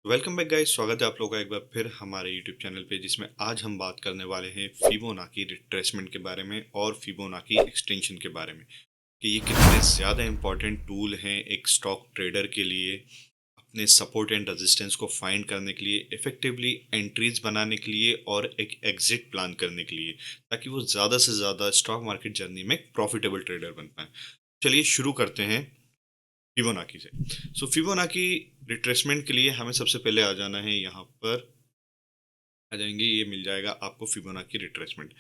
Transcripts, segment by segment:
Welcome back guys. स्वागत है आप लोगों का एक बार फिर हमारे यूट्यूब चैनल पे, जिसमें आज हम बात करने वाले हैं फिबोनाची रिट्रेसमेंट के बारे में और फिबोनाची एक्सटेंशन के बारे में कि ये कितने ज़्यादा इंपॉर्टेंट टूल हैं एक स्टॉक ट्रेडर के लिए, अपने सपोर्ट एंड रेजिस्टेंस को फाइंड करने के लिए, इफेक्टिवली एंट्रीज बनाने के लिए और एक एग्जिट प्लान करने के लिए, ताकि वो ज़्यादा से ज़्यादा स्टॉक मार्केट जर्नी में एक प्रॉफिटेबल ट्रेडर बन पाए। चलिए शुरू करते हैं फिबोनाची से। फिबोनाची रिट्रेसमेंट के लिए हमें सबसे पहले आ जाना है, यहाँ पर आ जाएंगे, ये मिल जाएगा आपको फिबोनाची रिट्रेसमेंट।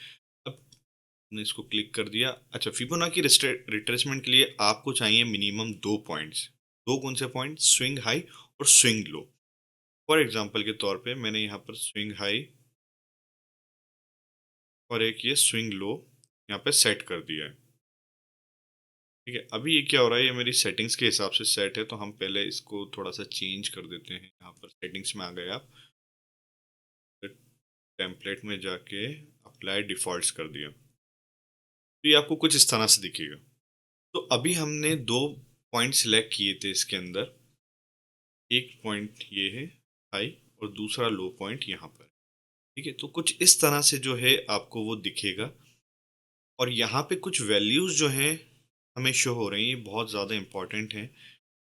अब हमने इसको क्लिक कर दिया। अच्छा, फिबोनाची रिट्रेसमेंट के लिए आपको चाहिए मिनिमम दो पॉइंट्स। दो कौन से पॉइंट? स्विंग हाई और स्विंग लो। फॉर एग्जांपल के तौर पे मैंने यहाँ पर स्विंग हाई और एक ये स्विंग लो यहाँ पे सेट कर दिया है। ठीक है, अभी ये क्या हो रहा है, ये मेरी सेटिंग्स के हिसाब से सेट है, तो हम पहले इसको थोड़ा सा चेंज कर देते हैं। यहाँ पर सेटिंग्स में आ गए आप, टेम्पलेट में जाके अप्लाई डिफॉल्ट्स कर दिया, तो ये आपको कुछ इस तरह से दिखेगा। तो अभी हमने दो पॉइंट सिलेक्ट किए थे इसके अंदर। एक पॉइंट ये है हाई और दूसरा लो पॉइंट यहाँ पर। ठीक है, तो कुछ इस तरह से जो है आपको वो दिखेगा। और यहाँ पे कुछ वैल्यूज जो हैं हमें शो हो रही हैं, ये बहुत ज़्यादा इंपॉर्टेंट हैं।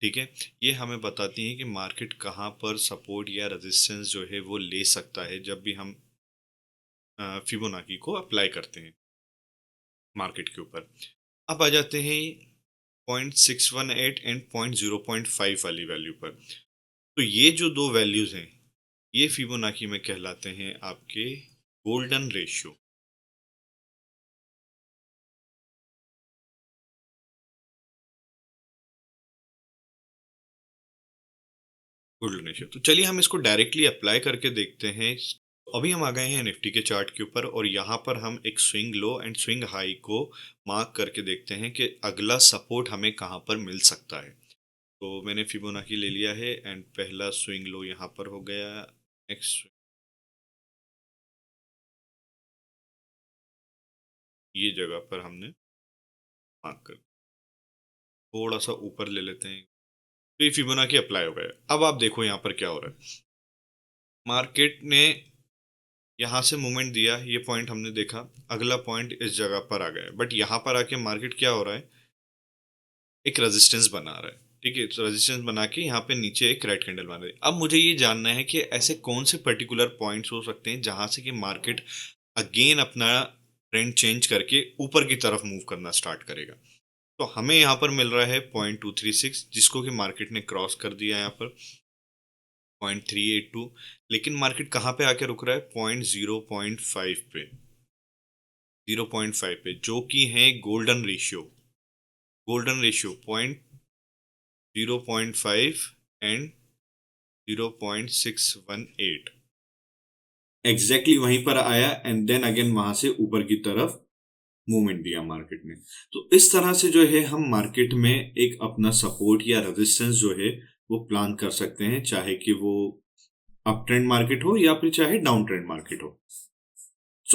ठीक है, ये हमें बताती हैं कि मार्केट कहाँ पर सपोर्ट या रेजिस्टेंस जो है वो ले सकता है जब भी हम फिबोनाची को अप्लाई करते हैं मार्केट के ऊपर। अब आ जाते हैं 0.618 एंड 0.5 वाली वैल्यू पर। तो ये जो दो वैल्यूज हैं, ये फिबोनाची में कहलाते हैं आपके गोल्डन रेशियो। गोल्डन रेशियो, तो चलिए हम इसको डायरेक्टली अप्लाई करके देखते हैं। अभी हम आ गए हैं निफ्टी के चार्ट के ऊपर, और यहाँ पर हम एक swing low and swing high को मार्क करके देखते हैं कि अगला सपोर्ट हमें कहाँ पर मिल सकता है। तो मैंने फिबोनाची ले लिया है एंड पहला स्विंग लो यहाँ पर हो गया। नेक्स्ट ये जगह पर हमने मार्क कर, थोड़ा सा ऊपर ले लेते हैं, तो ये फिबोनाची अप्लाई हो गया। अब आप देखो यहाँ पर क्या हो रहा है। मार्केट ने यहाँ से मूवमेंट दिया, ये पॉइंट हमने देखा, अगला पॉइंट इस जगह पर आ गया, बट यहाँ पर आके मार्केट क्या हो रहा है, एक रेजिस्टेंस बना रहा है। ठीक है, तो रेजिस्टेंस बना के यहाँ पे नीचे एक रेड कैंडल बना रही है। अब मुझे ये जानना है कि ऐसे कौन से पर्टिकुलर पॉइंट्स हो सकते हैं जहाँ से कि मार्केट अगेन अपना ट्रेंड चेंज करके ऊपर की तरफ मूव करना स्टार्ट करेगा। तो हमें यहाँ पर मिल रहा है 0.236, जिसको कि मार्केट ने क्रॉस कर दिया यहाँ पर 0.382। लेकिन मार्केट कहाँ पे आके रुक रहा है? 0.5 पे, 0.5 पे, जो कि है golden ratio. Golden ratio 0.5 and 0.618 exactly वहीं पर आया, एंड देन अगेन वहां से ऊपर की तरफ मूवमेंट दिया मार्केट ने। तो इस तरह से जो है हम मार्केट में एक अपना सपोर्ट या रेजिस्टेंस जो है वो प्लान कर सकते हैं, चाहे कि वो अप ट्रेंड मार्केट हो या फिर चाहे डाउन ट्रेंड मार्केट हो।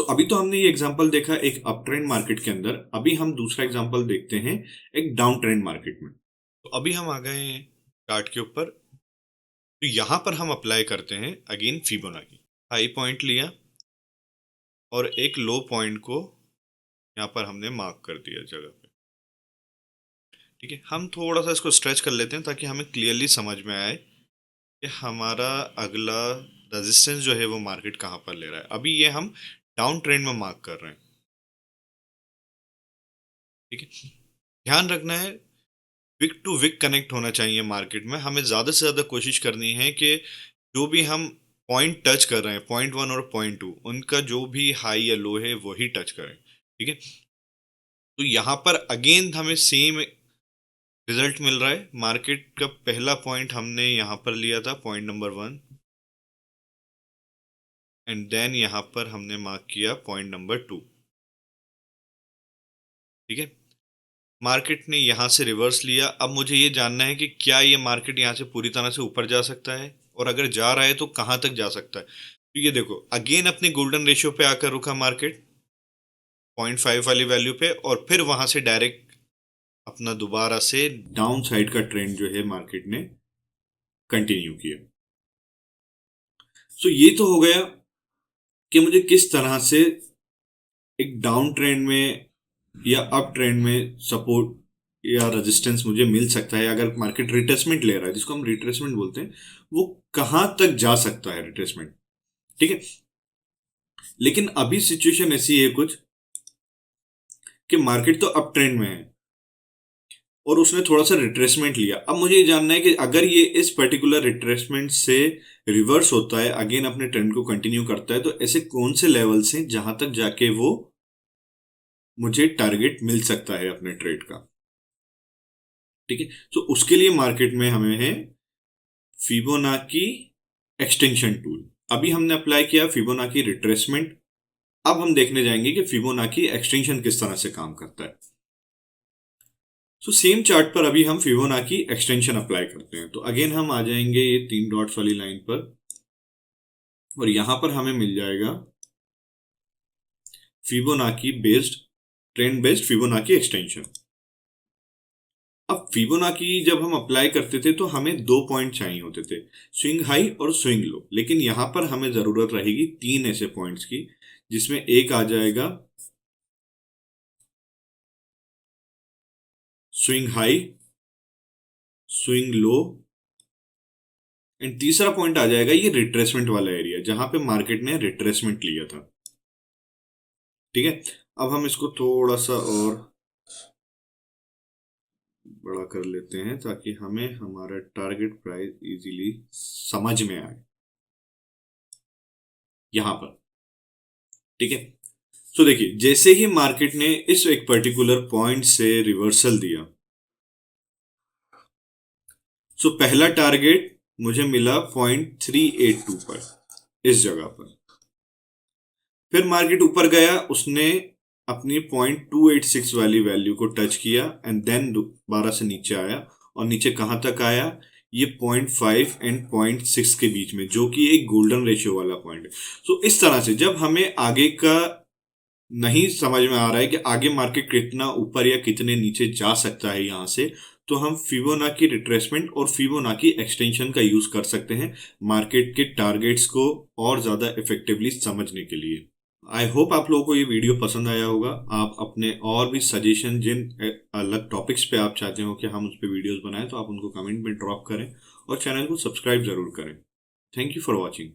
अभी तो हमने ये एग्जांपल देखा एक अप ट्रेंड मार्केट के अंदर, अभी हम दूसरा एग्जांपल देखते हैं एक डाउन ट्रेंड मार्केट में। तो अभी हम आ गए हैं चार्ट के ऊपर, तो यहाँ पर हम अप्लाई करते हैं अगेन फिबोनाची। हाई पॉइंट लिया और एक लो पॉइंट को यहाँ पर हमने मार्क कर दिया जगह पे। ठीक है, हम थोड़ा सा इसको स्ट्रेच कर लेते हैं ताकि हमें क्लियरली समझ में आए कि हमारा अगला रेजिस्टेंस जो है वो मार्केट कहाँ पर ले रहा है। अभी ये हम डाउन ट्रेंड में मार्क कर रहे हैं। ठीक है, ध्यान रखना है विक टू विक कनेक्ट होना चाहिए मार्केट में। हमें ज़्यादा से ज़्यादा कोशिश करनी है कि जो भी हम पॉइंट टच कर रहे हैं, पॉइंट वन और पॉइंट टू, उनका जो भी हाई या लो है वही टच करें। ठीक है, तो यहाँ पर अगेन हमें सेम रिजल्ट मिल रहा है। मार्केट का पहला पॉइंट हमने यहाँ पर लिया था, point number one, and then यहाँ पर हमने मार्क किया पॉइंट नंबर टू। ठीक है, मार्केट ने यहाँ से रिवर्स लिया। अब मुझे ये जानना है कि क्या ये मार्केट यहाँ से पूरी तरह से ऊपर जा सकता है, और अगर जा रहा है तो कहाँ तक जा सकता है। तो ये देखो अगेन अपने गोल्डन रेशियो पे आकर रुका मार्केट 0.5 वाली वैल्यू पे, और फिर वहां से डायरेक्ट अपना दोबारा से डाउन साइड का ट्रेंड जो है मार्केट ने कंटिन्यू किया। तो ये तो हो गया कि मुझे किस तरह से एक डाउन ट्रेंड में या अप ट्रेंड में सपोर्ट या रेजिस्टेंस मुझे मिल सकता है। अगर मार्केट रिट्रेसमेंट ले रहा है, जिसको हम रिट्रेसमेंट बोलते हैं, वो कहां तक जा सकता है रिट्रेसमेंट। ठीक है, लेकिन अभी सिचुएशन ऐसी है कुछ कि मार्केट तो अप ट्रेंड में है और उसने थोड़ा सा रिट्रेसमेंट लिया। अब मुझे ये जानना है कि अगर ये इस पर्टिकुलर रिट्रेसमेंट से रिवर्स होता है, अगेन अपने ट्रेंड को कंटिन्यू करता है, तो ऐसे कौन से लेवल्स हैं जहां तक जाके वो मुझे टारगेट मिल सकता है अपने ट्रेड का। ठीक है, तो उसके लिए मार्केट में हमें है फिबोनाची एक्सटेंशन टूल। अभी हमने अप्लाई किया फिबोनाची रिट्रेसमेंट, अब हम देखने जाएंगे कि फिबोनाची एक्सटेंशन किस तरह से काम करता है। तो सेम चार्ट पर अभी हम फिबोनाची एक्सटेंशन अप्लाई करते हैं। तो अगेन हम आ जाएंगे ये 3 डॉट्स वाली लाइन पर और यहां पर हमें मिल जाएगा Fibonacci based, trend based Fibonacci extension. अब फिबोनाची जब हम अप्लाई करते थे तो हमें 2 पॉइंट चाहिए होते थे, स्विंग हाई और स्विंग लो। लेकिन यहां पर हमें जरूरत रहेगी 3 ऐसे पॉइंट्स की, जिसमें एक आ जाएगा swing high, swing low, and तीसरा पॉइंट आ जाएगा ये रिट्रेसमेंट वाला एरिया, जहां पे मार्केट ने रिट्रेसमेंट लिया था। ठीक है, अब हम इसको थोड़ा सा और बड़ा कर लेते हैं ताकि हमें हमारा टारगेट प्राइस इजीली समझ में आए यहां पर। ठीक है, तो देखिए जैसे ही मार्केट ने इस एक पर्टिकुलर पॉइंट से रिवर्सल दिया, सो पहला टारगेट मुझे मिला 0.382 पर, इस जगह पर। फिर मार्केट ऊपर गया, उसने अपनी 0.286 वाली वैल्यू को टच किया एंड देन दोबारा से नीचे आया। और नीचे कहां तक आया, ये 0.5 एंड 0.6 के बीच में, जो कि एक गोल्डन रेशियो वाला पॉइंट है। तो इस तरह से जब हमें आगे का नहीं समझ में आ रहा है कि आगे मार्केट कितना ऊपर या कितने नीचे जा सकता है यहां से, तो हम फिबोनाची रिट्रेसमेंट और फिबोनाची एक्सटेंशन का यूज कर सकते हैं मार्केट के टारगेट्स को और ज्यादा इफेक्टिवली समझने के लिए। आई होप आप लोगों को ये वीडियो पसंद आया होगा। आप अपने और भी सजेशन, जिन अलग टॉपिक्स पे आप चाहते हो कि हम उस पर वीडियोस बनाएं, तो आप उनको कमेंट में ड्रॉप करें और चैनल को सब्सक्राइब जरूर करें। Thank you for watching.